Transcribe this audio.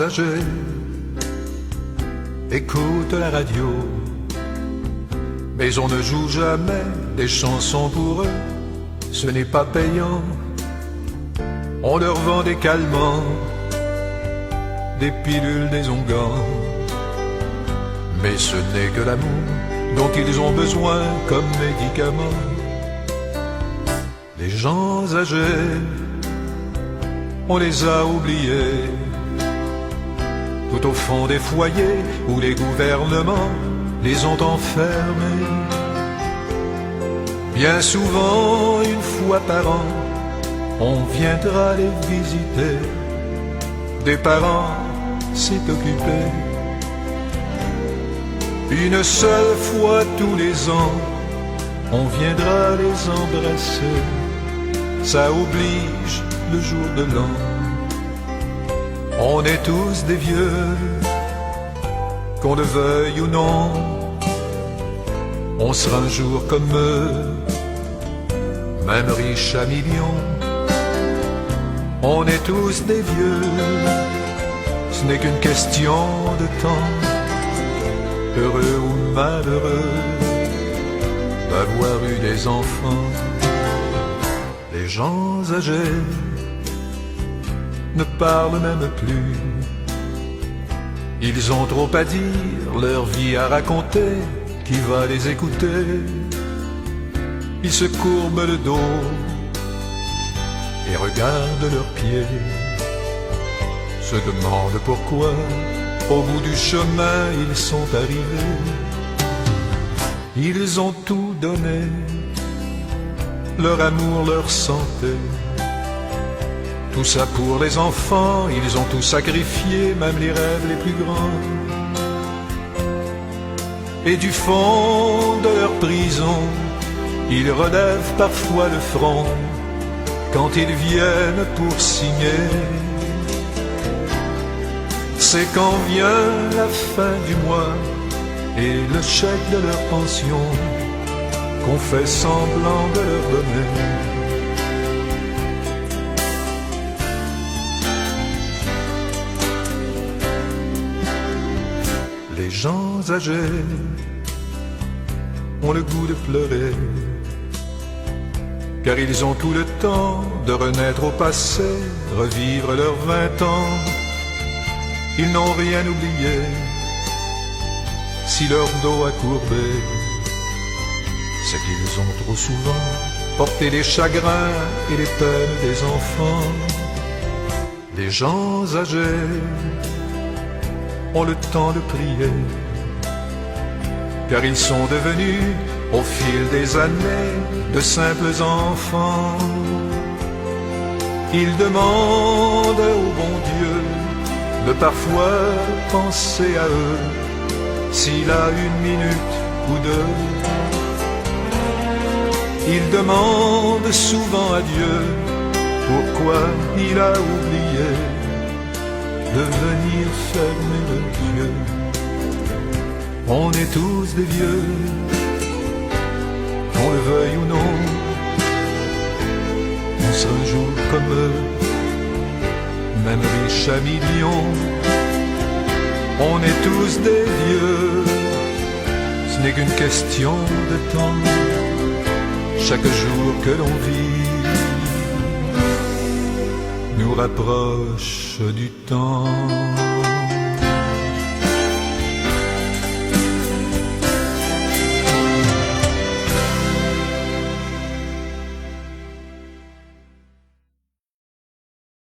âgés écoutent la radio, mais on ne joue jamais des chansons pour eux, ce n'est pas payant. On leur vend des calmants, des pilules, des onguents, mais ce n'est que l'amour dont ils ont besoin comme médicament. Les gens âgés, on les a oubliés, tout au fond des foyers où les gouvernements les ont enfermés. Bien souvent, une fois par an, on viendra les visiter. Des parents s'est occupé. Une seule fois tous les ans, on viendra les embrasser. Ça oblige le jour de l'an. On est tous des vieux, qu'on le veuille ou non. On sera un jour comme eux, même riche à millions. On est tous des vieux, ce n'est qu'une question de temps. Heureux ou malheureux d'avoir eu des enfants. Les gens âgés ne parlent même plus. Ils ont trop à dire, leur vie à raconter. Qui va les écouter? Ils se courbent le dos et regardent leurs pieds, se demandent pourquoi au bout du chemin ils sont arrivés. Ils ont tout donné, leur amour, leur santé, tout ça pour les enfants. Ils ont tout sacrifié, même les rêves les plus grands. Et du fond de leur prison, ils relèvent parfois le front quand ils viennent pour signer. C'est quand vient la fin du mois et le chèque de leur pension qu'on fait semblant de leur donner. Les gens âgés ont le goût de pleurer, car ils ont tout le temps de renaître au passé, revivre leurs 20 ans. Ils n'ont rien oublié, si leur dos a courbé, c'est qu'ils ont trop souvent porté les chagrins et les peines des enfants. Les gens âgés ont le temps de prier, car ils sont devenus, au fil des années, de simples enfants. Ils demandent au bon Dieu de parfois penser à eux, s'il a une minute ou deux. Ils demandent souvent à Dieu pourquoi il a oublié de venir fermer leurs yeux. On est tous des vieux, qu'on le veuille ou non. On sera un jour comme eux, même riches à millions. On est tous des vieux, ce n'est qu'une question de temps. Chaque jour que l'on vit nous rapproche du temps.